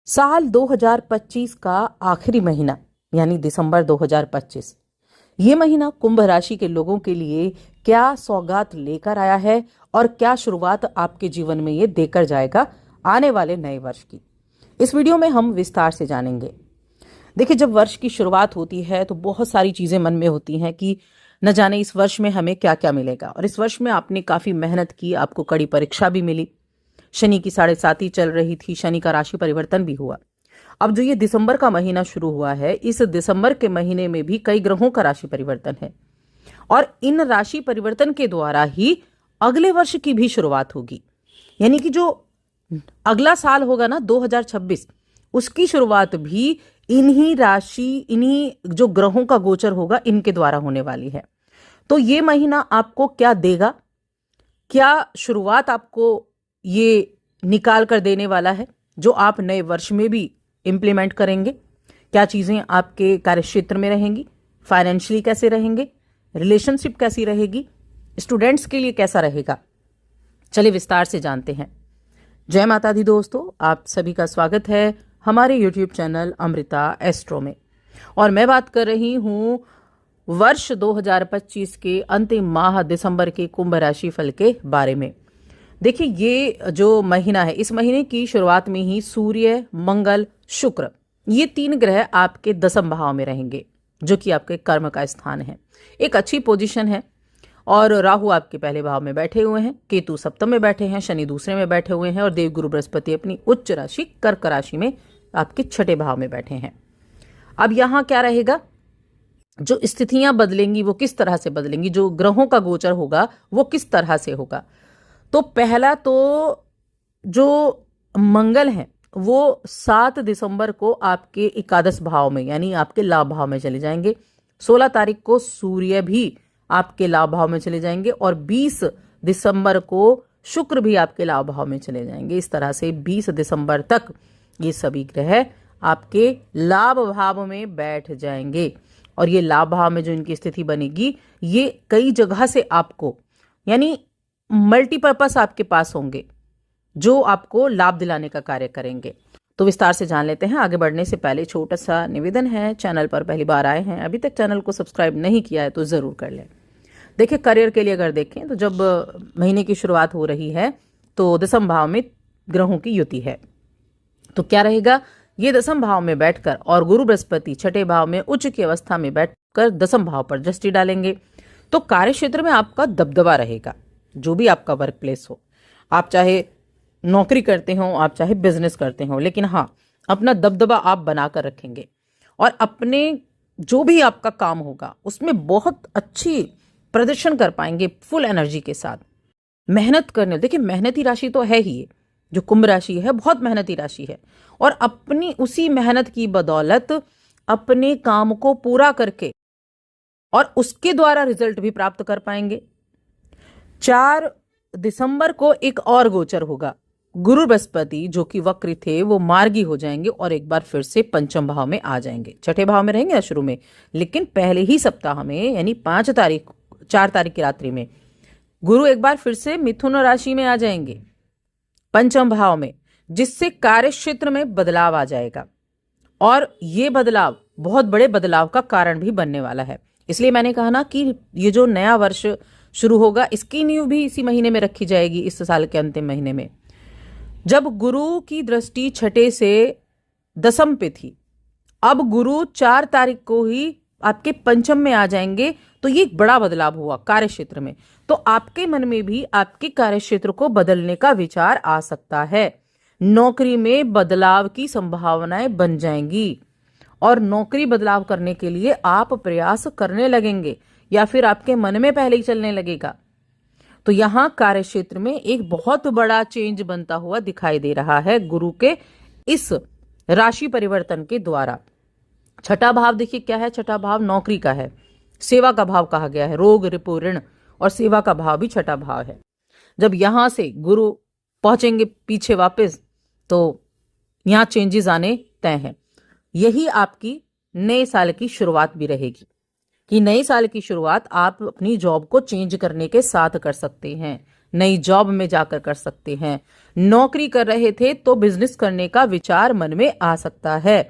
साल 2025 का आखिरी महीना यानी दिसंबर 2025, ये महीना कुंभ राशि के लोगों के लिए क्या सौगात लेकर आया है और क्या शुरुआत आपके जीवन में ये देकर जाएगा आने वाले नए वर्ष की। इस वीडियो में हम विस्तार से जानेंगे। देखिए, जब वर्ष की शुरुआत होती है तो बहुत सारी चीजें मन में होती हैं कि न जाने इस वर्ष में हमें क्या क्या मिलेगा। और इस वर्ष में आपने काफी मेहनत की, आपको कड़ी परीक्षा भी मिली, शनि की 7.5 चल रही थी, शनि का राशि परिवर्तन भी हुआ। अब जो ये दिसंबर का महीना शुरू हुआ है, इस दिसंबर के महीने में भी कई ग्रहों का राशि परिवर्तन है और इन राशि परिवर्तन के द्वारा ही अगले वर्ष की भी शुरुआत होगी। यानी कि जो अगला साल होगा ना 2026, उसकी शुरुआत भी इन्हीं जो ग्रहों का गोचर होगा इनके द्वारा होने वाली है। तो ये महीना आपको क्या देगा, क्या शुरुआत आपको ये निकाल कर देने वाला है जो आप नए वर्ष में भी इंप्लीमेंट करेंगे, क्या चीजें आपके कार्यक्षेत्र में रहेंगी, फाइनेंशियली कैसे रहेंगे, रिलेशनशिप कैसी रहेगी, स्टूडेंट्स के लिए कैसा रहेगा। चलिए विस्तार से जानते हैं। जय माता दी दोस्तों, आप सभी का स्वागत है हमारे YouTube चैनल अमृता एस्ट्रो में। और मैं बात कर रही हूं वर्ष 2025 के अंतिम माह दिसंबर के कुंभ राशि फल के बारे में। देखिए, ये जो महीना है, इस महीने की शुरुआत में ही सूर्य, मंगल, शुक्र, ये 3 ग्रह आपके 10वें भाव में रहेंगे, जो कि आपके कर्म का स्थान है। एक अच्छी पोजीशन है। और राहु आपके पहले भाव में बैठे हुए हैं, केतु सप्तम में बैठे हैं, शनि दूसरे में बैठे हुए हैं और देवगुरु बृहस्पति अपनी उच्च राशि कर्क राशि में आपके 6ठे भाव में बैठे हैं। अब यहां क्या रहेगा, जो स्थितियां बदलेंगी वो किस तरह से बदलेंगी, जो ग्रहों का गोचर होगा वो किस तरह से होगा। तो पहला तो जो मंगल है वो 7 दिसंबर को आपके एकादश भाव में यानी आपके लाभ भाव में चले जाएंगे। 16 तारीख को सूर्य भी आपके लाभ भाव में चले जाएंगे और 20 दिसंबर को शुक्र भी आपके लाभ भाव में चले जाएंगे। इस तरह से 20 दिसंबर तक ये सभी ग्रह आपके लाभ भाव में बैठ जाएंगे। और ये लाभ भाव में जो इनकी स्थिति बनेगी, ये कई जगह से आपको यानी मल्टीपर्पस आपके पास होंगे जो आपको लाभ दिलाने का कार्य करेंगे। तो विस्तार से जान लेते हैं। आगे बढ़ने से पहले छोटा सा निवेदन है, चैनल पर पहली बार आए हैं, अभी तक चैनल को सब्सक्राइब नहीं किया है तो जरूर कर लें। देखिए, करियर के लिए अगर देखें तो जब महीने की शुरुआत हो रही है तो 10वें भाव में ग्रहों की युति है। तो क्या रहेगा, ये 10वें भाव में बैठकर और गुरु बृहस्पति 6ठे भाव में उच्च की अवस्था में बैठकर 10वें भाव पर दृष्टि डालेंगे। तो कार्य क्षेत्र में आपका दबदबा रहेगा, जो भी आपका वर्क प्लेस हो, आप चाहे नौकरी करते हो, आप चाहे बिजनेस करते हो, लेकिन हाँ, अपना दबदबा आप बनाकर रखेंगे और अपने जो भी आपका काम होगा उसमें बहुत अच्छी प्रदर्शन कर पाएंगे, फुल एनर्जी के साथ मेहनत करने। देखिए, मेहनती राशि तो है ही, जो कुंभ राशि है बहुत मेहनती राशि है और अपनी उसी मेहनत की बदौलत अपने काम को पूरा करके और उसके द्वारा रिजल्ट भी प्राप्त कर पाएंगे। 4 दिसंबर को एक और गोचर होगा। गुरु बृहस्पति जो कि वक्री थे वो मार्गी हो जाएंगे और एक बार फिर से 5वें भाव में आ जाएंगे। 6ठे भाव में रहेंगे शुरू में, लेकिन पहले ही सप्ताह में यानी 4 तारीख की रात्रि में गुरु एक बार फिर से मिथुन राशि में आ जाएंगे 5वें भाव में, जिससे कार्य क्षेत्र में बदलाव आ जाएगा और ये बदलाव बहुत बड़े बदलाव का कारण भी बनने वाला है। इसलिए मैंने कहा ना कि ये जो नया वर्ष शुरू होगा इसकी नींव भी इसी महीने में रखी जाएगी, इस साल के अंतिम महीने में, जब गुरु की दृष्टि 6ठे से 10वें पे थी। अब गुरु 4 तारीख को ही आपके 5वें में आ जाएंगे। तो ये एक बड़ा बदलाव हुआ कार्य क्षेत्र में। तो आपके मन में भी आपके कार्य क्षेत्र को बदलने का विचार आ सकता है। नौकरी में बदलाव की संभावनाएं बन जाएंगी और नौकरी बदलाव करने के लिए आप प्रयास करने लगेंगे या फिर आपके मन में पहले ही चलने लगेगा। तो यहां कार्य क्षेत्र में एक बहुत बड़ा चेंज बनता हुआ दिखाई दे रहा है गुरु के इस राशि परिवर्तन के द्वारा। 6ठा भाव देखिए क्या है, 6ठा भाव नौकरी का है, सेवा का भाव कहा गया है। रोग, रिपु, ऋण और सेवा का भाव भी 6ठा भाव है। जब यहां से गुरु पहुंचेंगे पीछे वापस तो यहां चेंजेस आने तय हैं। यही आपकी नए साल की शुरुआत भी रहेगी कि नए साल की शुरुआत आप अपनी जॉब को चेंज करने के साथ कर सकते हैं। नई जॉब में जाकर कर सकते हैं। नौकरी कर रहे थे तो बिजनेस करने का विचार मन में आ सकता है।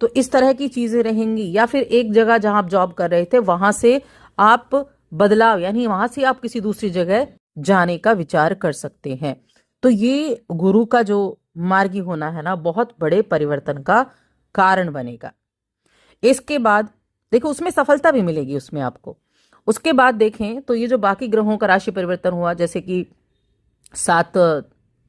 तो इस तरह की चीजें रहेंगी। या फिर एक जगह जहां आप जॉब कर रहे थे वहां से आप बदलाव, यानी वहां से आप किसी दूसरी जगह जाने का विचार कर सकते हैं। तो ये गुरु का जो मार्गी होना है ना, बहुत बड़े परिवर्तन का कारण बनेगा। इसके बाद देखो उसमें सफलता भी मिलेगी उसमें आपको। उसके बाद देखें तो ये जो बाकी ग्रहों का राशि परिवर्तन हुआ, जैसे कि 7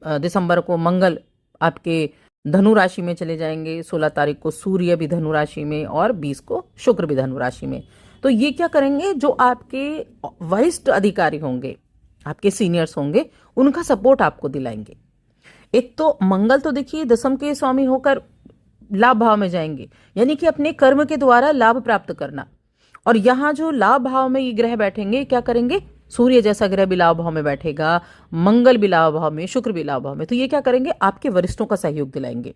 दिसंबर को मंगल आपके धनु राशि में चले जाएंगे, 16 तारीख को सूर्य भी धनु राशि में और 20 को शुक्र भी धनु राशि में। तो ये क्या करेंगे, जो आपके वरिष्ठ अधिकारी होंगे, आपके सीनियर्स होंगे, उनका सपोर्ट आपको दिलाएंगे। एक तो मंगल तो देखिए दशम के स्वामी होकर लाभ भाव में जाएंगे, यानी कि अपने कर्म के द्वारा लाभ प्राप्त करना। और यहां जो लाभ भाव में ये ग्रह बैठेंगे, क्या करेंगे, सूर्य जैसा ग्रह भी लाभ भाव में बैठेगा, मंगल भी लाभ भाव में, शुक्र भी लाभ भाव में। तो ये क्या करेंगे, आपके वरिष्ठों का सहयोग दिलाएंगे,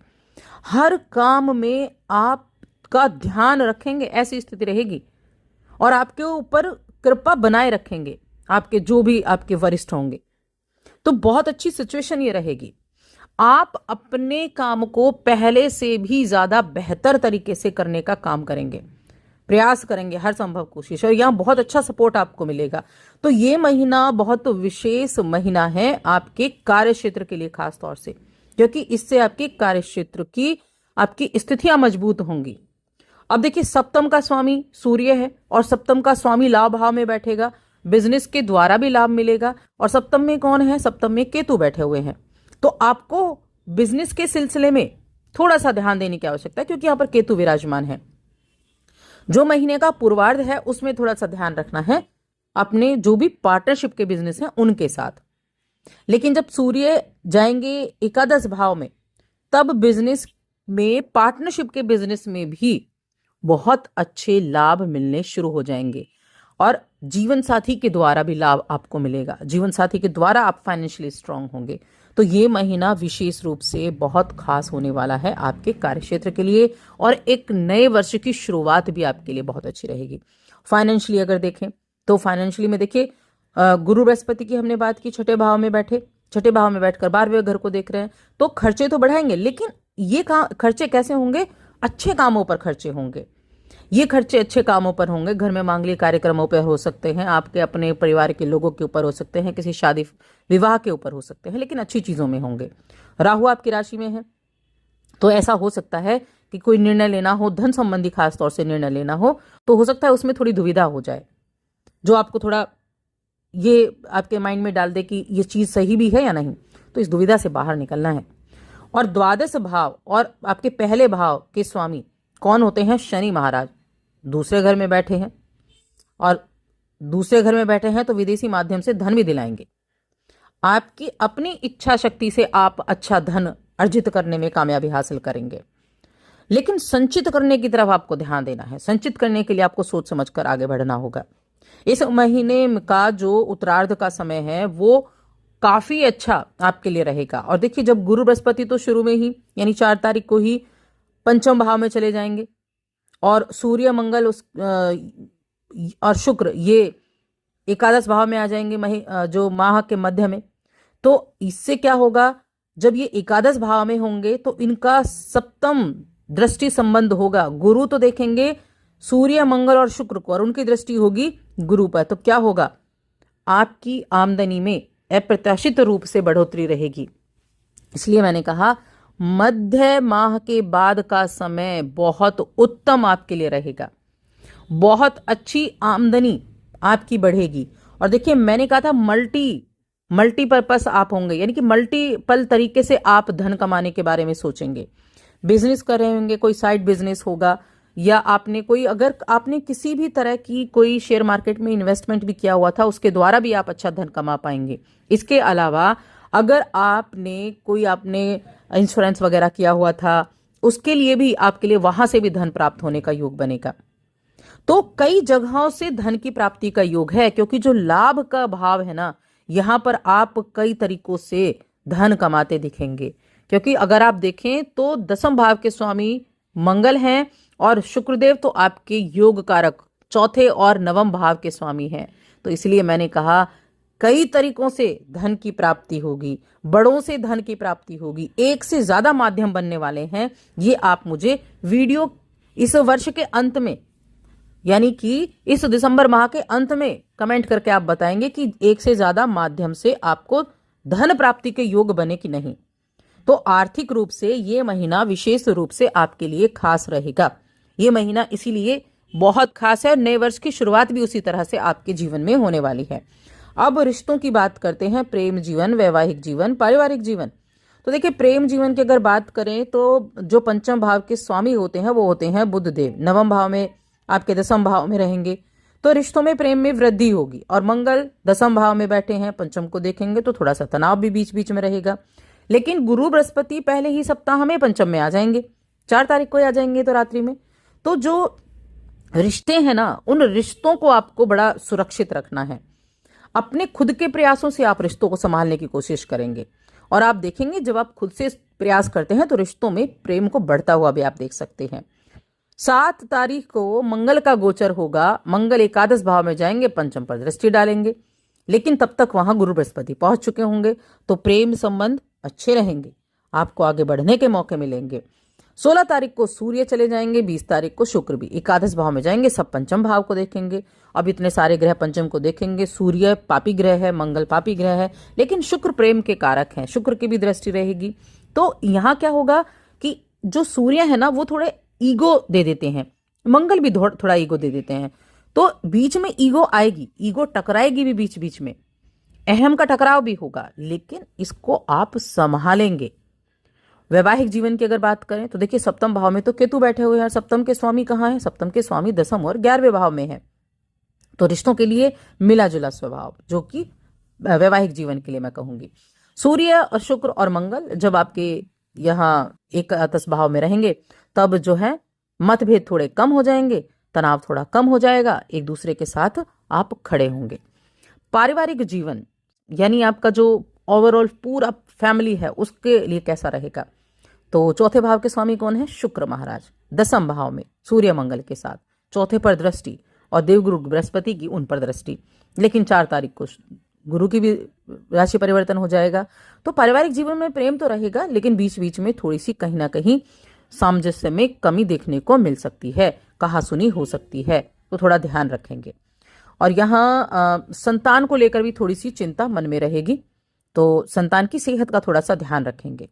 हर काम में आपका ध्यान रखेंगे, ऐसी स्थिति रहेगी। और आपके ऊपर कृपा बनाए रखेंगे आपके जो भी आपके वरिष्ठ होंगे। तो बहुत अच्छी सिचुएशन ये रहेगी। आप अपने काम को पहले से भी ज्यादा बेहतर तरीके से करने का काम करेंगे, प्रयास करेंगे, हर संभव कोशिश, और यहां बहुत अच्छा सपोर्ट आपको मिलेगा। तो ये महीना बहुत विशेष महीना है आपके कार्य क्षेत्र के लिए, खास तौर से, क्योंकि इससे आपके कार्य क्षेत्र की आपकी स्थितियां मजबूत होंगी। अब देखिए सप्तम का स्वामी सूर्य है और सप्तम का स्वामी लाभ भाव में बैठेगा, बिजनेस के द्वारा भी लाभ मिलेगा। और सप्तम में कौन है, सप्तम में केतु बैठे हुए हैं। तो आपको बिजनेस के सिलसिले में थोड़ा सा ध्यान देने की आवश्यकता है, क्योंकि यहां पर केतु विराजमान है। जो महीने का पूर्वार्ध है उसमें थोड़ा सा ध्यान रखना है अपने जो भी पार्टनरशिप के बिजनेस हैं उनके साथ। लेकिन जब सूर्य जाएंगे एकादश भाव में, तब बिजनेस में, पार्टनरशिप के बिजनेस में भी बहुत अच्छे लाभ मिलने शुरू हो जाएंगे। और जीवन साथी के द्वारा भी लाभ आपको मिलेगा, जीवन साथी के द्वारा आप फाइनेंशियली स्ट्रांग होंगे। तो ये महीना विशेष रूप से बहुत खास होने वाला है आपके कार्यक्षेत्र के लिए, और एक नए वर्ष की शुरुआत भी आपके लिए बहुत अच्छी रहेगी। फाइनेंशियली अगर देखें तो फाइनेंशियली में देखिए गुरु बृहस्पति की हमने बात की, छठे भाव में बैठे, छठे भाव में बैठकर 12वें घर को देख रहे हैं। तो खर्चे तो बढ़ाएंगे, लेकिन ये खर्चे कैसे होंगे, अच्छे कामों पर खर्चे होंगे। ये खर्चे अच्छे कामों पर होंगे, घर में मांगलिक कार्यक्रमों पर हो सकते हैं, आपके अपने परिवार के लोगों के ऊपर हो सकते हैं, किसी शादी विवाह के ऊपर हो सकते हैं, लेकिन अच्छी चीजों में होंगे। राहु आपकी राशि में है, तो ऐसा हो सकता है कि कोई निर्णय लेना हो, धन संबंधी खास तौर से निर्णय लेना हो, तो हो सकता है उसमें थोड़ी दुविधा हो जाए, जो आपको थोड़ा ये आपके माइंड में डाल दे कि ये चीज सही भी है या नहीं। तो इस दुविधा से बाहर निकलना है। और द्वादश भाव और आपके पहले भाव के स्वामी कौन होते हैं, शनि महाराज दूसरे घर में बैठे हैं, और दूसरे घर में बैठे हैं तो विदेशी माध्यम से धन भी दिलाएंगे। आपकी अपनी इच्छा शक्ति से आप अच्छा धन अर्जित करने में कामयाबी हासिल करेंगे, लेकिन संचित करने की तरफ आपको ध्यान देना है। संचित करने के लिए आपको सोच समझकर आगे बढ़ना होगा। इस महीने का जो उत्तरार्ध का समय है वो काफी अच्छा आपके लिए रहेगा। और देखिए जब गुरु बृहस्पति तो शुरू में ही, यानी 4 तारीख को ही पंचम भाव में चले जाएंगे, और सूर्य मंगल और शुक्र ये एकादश भाव में आ जाएंगे जो माह के मध्य में। तो इससे क्या होगा, जब ये एकादश भाव में होंगे तो इनका सप्तम दृष्टि संबंध होगा। गुरु तो देखेंगे सूर्य मंगल और शुक्र को, और उनकी दृष्टि होगी गुरु पर। तो क्या होगा, आपकी आमदनी में अप्रत्याशित रूप से बढ़ोतरी रहेगी। इसलिए मैंने कहा मध्य माह के बाद का समय बहुत उत्तम आपके लिए रहेगा, बहुत अच्छी आमदनी आपकी बढ़ेगी। और देखिए मैंने कहा था मल्टीपर्पस आप होंगे, यानी कि मल्टीपल तरीके से आप धन कमाने के बारे में सोचेंगे। बिजनेस कर रहे होंगे, कोई साइड बिजनेस होगा, या अगर आपने किसी भी तरह की कोई शेयर मार्केट में इन्वेस्टमेंट भी किया हुआ था, उसके द्वारा भी आप अच्छा धन कमा पाएंगे। इसके अलावा अगर आपने इंश्योरेंस वगैरह किया हुआ था, उसके लिए भी आपके लिए वहां से भी धन प्राप्त होने का योग बनेगा। तो कई जगहों से धन की प्राप्ति का योग है, क्योंकि जो लाभ का भाव है ना, यहां पर आप कई तरीकों से धन कमाते दिखेंगे। क्योंकि अगर आप देखें तो दसम भाव के स्वामी मंगल हैं, और शुक्रदेव तो आपके योग कारक चौथे और नवम भाव के स्वामी हैं। तो इसलिए मैंने कहा कई तरीकों से धन की प्राप्ति होगी, बड़ों से धन की प्राप्ति होगी, एक से ज्यादा माध्यम बनने वाले हैं। ये आप मुझे वीडियो इस वर्ष के अंत में, यानी कि इस दिसंबर माह के अंत में कमेंट करके आप बताएंगे कि एक से ज्यादा माध्यम से आपको धन प्राप्ति के योग बने कि नहीं। तो आर्थिक रूप से ये महीना विशेष रूप से आपके लिए खास रहेगा। ये महीना इसीलिए बहुत खास है और नए वर्ष की शुरुआत भी उसी तरह से आपके जीवन में होने वाली है। अब रिश्तों की बात करते हैं, प्रेम जीवन, वैवाहिक जीवन, पारिवारिक जीवन। तो देखिए, प्रेम जीवन की अगर बात करें तो जो पंचम भाव के स्वामी होते हैं वो होते हैं बुध देव। नवम भाव में आपके दसम भाव में रहेंगे तो रिश्तों में प्रेम में वृद्धि होगी। और मंगल दसम भाव में बैठे हैं, पंचम को देखेंगे तो थोड़ा सा तनाव भी बीच बीच में रहेगा। लेकिन गुरु बृहस्पति पहले ही सप्ताह में पंचम में आ जाएंगे, 4 तारीख को आ जाएंगे तो रात्रि में। तो जो रिश्ते हैं ना, उन रिश्तों को आपको बड़ा सुरक्षित रखना है। अपने खुद के प्रयासों से आप रिश्तों को संभालने की कोशिश करेंगे और आप देखेंगे जब आप खुद से प्रयास करते हैं तो रिश्तों में प्रेम को बढ़ता हुआ भी आप देख सकते हैं। 7 तारीख को मंगल का गोचर होगा। मंगल एकादश भाव में जाएंगे, पंचम पर दृष्टि डालेंगे, लेकिन तब तक वहां गुरु बृहस्पति पहुंच चुके होंगे। तो प्रेम संबंध अच्छे रहेंगे, आपको आगे बढ़ने के मौके मिलेंगे। 16 तारीख को सूर्य चले जाएंगे, 20 तारीख को शुक्र भी एकादश भाव में जाएंगे। सब पंचम भाव को देखेंगे। अब इतने सारे ग्रह पंचम को देखेंगे। सूर्य पापी ग्रह है, मंगल पापी ग्रह है, लेकिन शुक्र प्रेम के कारक हैं, शुक्र की भी दृष्टि रहेगी। तो यहाँ क्या होगा कि जो सूर्य है ना वो थोड़े ईगो दे देते हैं, मंगल भी थोड़ा ईगो दे देते हैं। तो बीच में ईगो आएगी, ईगो टकराएगी भी बीच बीच में, अहम का टकराव भी होगा, लेकिन इसको आप संभालेंगे। वैवाहिक जीवन की अगर बात करें तो देखिए, सप्तम भाव में तो केतु बैठे हुए हैं। सप्तम के स्वामी कहाँ हैं? सप्तम के स्वामी दसम और 11वें भाव में है। तो रिश्तों के लिए मिला जुला स्वभाव, जो कि वैवाहिक जीवन के लिए मैं कहूंगी। सूर्य और शुक्र और मंगल जब आपके यहाँ एकादश भाव में रहेंगे तब जो है मतभेद थोड़े कम हो जाएंगे, तनाव थोड़ा कम हो जाएगा, एक दूसरे के साथ आप खड़े होंगे। पारिवारिक जीवन यानी आपका जो ओवरऑल पूरा फैमिली है उसके लिए कैसा रहेगा? तो चौथे भाव के स्वामी कौन है? शुक्र महाराज, दसम भाव में सूर्य मंगल के साथ, चौथे पर दृष्टि और देवगुरु बृहस्पति की उन पर दृष्टि। लेकिन 4 तारीख को गुरु की भी राशि परिवर्तन हो जाएगा। तो पारिवारिक जीवन में प्रेम तो रहेगा, लेकिन बीच बीच में थोड़ी सी कहीं ना कहीं सामंजस्य में कमी देखने को मिल सकती है, कहासुनी हो सकती है, तो थोड़ा ध्यान रखेंगे। और यहाँ संतान को लेकर भी थोड़ी सी चिंता मन में रहेगी, तो संतान की सेहत का थोड़ा सा ध्यान रखेंगे।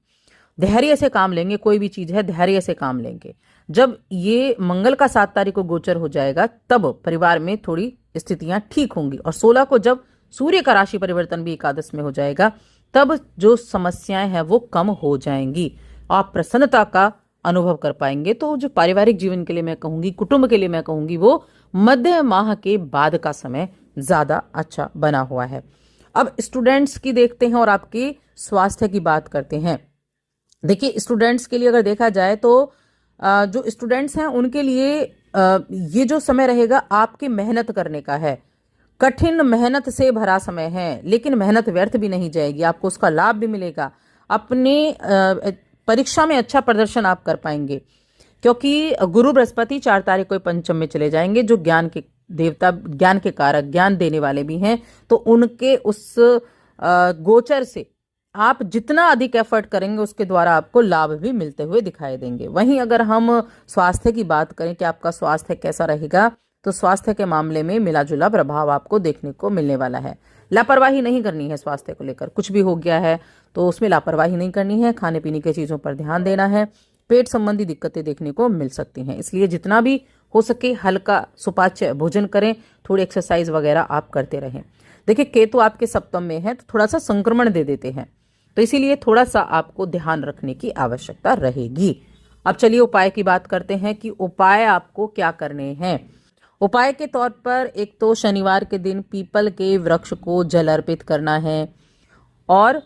धैर्य से काम लेंगे, कोई भी चीज है धैर्य से काम लेंगे। जब ये मंगल का 7 तारीख को गोचर हो जाएगा तब परिवार में थोड़ी स्थितियां ठीक होंगी। और 16 को जब सूर्य का राशि परिवर्तन भी एकादश में हो जाएगा तब जो समस्याएं हैं वो कम हो जाएंगी, आप प्रसन्नता का अनुभव कर पाएंगे। तो जो पारिवारिक जीवन के लिए मैं कहूंगी, कुटुंब के लिए मैं कहूंगी, वो मध्य माह के बाद का समय ज्यादा अच्छा बना हुआ है। अब स्टूडेंट्स की देखते हैं और आपके स्वास्थ्य की बात करते हैं। देखिए, स्टूडेंट्स के लिए अगर देखा जाए तो जो स्टूडेंट्स हैं उनके लिए ये जो समय रहेगा आपकी मेहनत करने का है। कठिन मेहनत से भरा समय है, लेकिन मेहनत व्यर्थ भी नहीं जाएगी, आपको उसका लाभ भी मिलेगा। अपने परीक्षा में अच्छा प्रदर्शन आप कर पाएंगे, क्योंकि गुरु बृहस्पति 4 तारीख को पंचम में चले जाएंगे, जो ज्ञान के देवता, ज्ञान के कारक, ज्ञान देने वाले भी हैं। तो उनके उस गोचर से आप जितना अधिक एफर्ट करेंगे उसके द्वारा आपको लाभ भी मिलते हुए दिखाई देंगे। वहीं अगर हम स्वास्थ्य की बात करें कि आपका स्वास्थ्य कैसा रहेगा, तो स्वास्थ्य के मामले में मिला जुला प्रभाव आपको देखने को मिलने वाला है। लापरवाही नहीं करनी है स्वास्थ्य को लेकर, कुछ भी हो गया है तो उसमें लापरवाही नहीं करनी है। खाने पीने की चीजों पर ध्यान देना है। पेट संबंधी दिक्कतें देखने को मिल सकती हैं, इसलिए जितना भी हो सके हल्का सुपाच्य भोजन करें, थोड़ी एक्सरसाइज वगैरह आप करते रहें। देखिए, केतु आपके सप्तम में है तो थोड़ा सा संक्रमण दे देते हैं, तो इसीलिए थोड़ा सा आपको ध्यान रखने की आवश्यकता रहेगी। अब चलिए उपाय की बात करते हैं कि उपाय आपको क्या करने हैं। उपाय के तौर पर एक तो शनिवार के दिन पीपल के वृक्ष को जल अर्पित करना है, और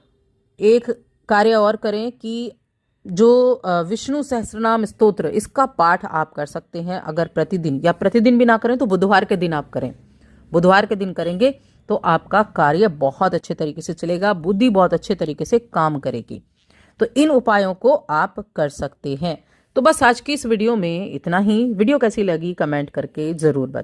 एक कार्य और करें कि जो विष्णु सहस्त्रनाम स्तोत्र, इसका पाठ आप कर सकते हैं। अगर प्रतिदिन, या प्रतिदिन भी ना करें तो बुधवार के दिन आप करें। बुधवार के दिन करेंगे तो आपका कार्य बहुत अच्छे तरीके से चलेगा, बुद्धि बहुत अच्छे तरीके से काम करेगी। तो इन उपायों को आप कर सकते हैं। तो बस आज की इस वीडियो में इतना ही। वीडियो कैसी लगी कमेंट करके जरूर बताएं।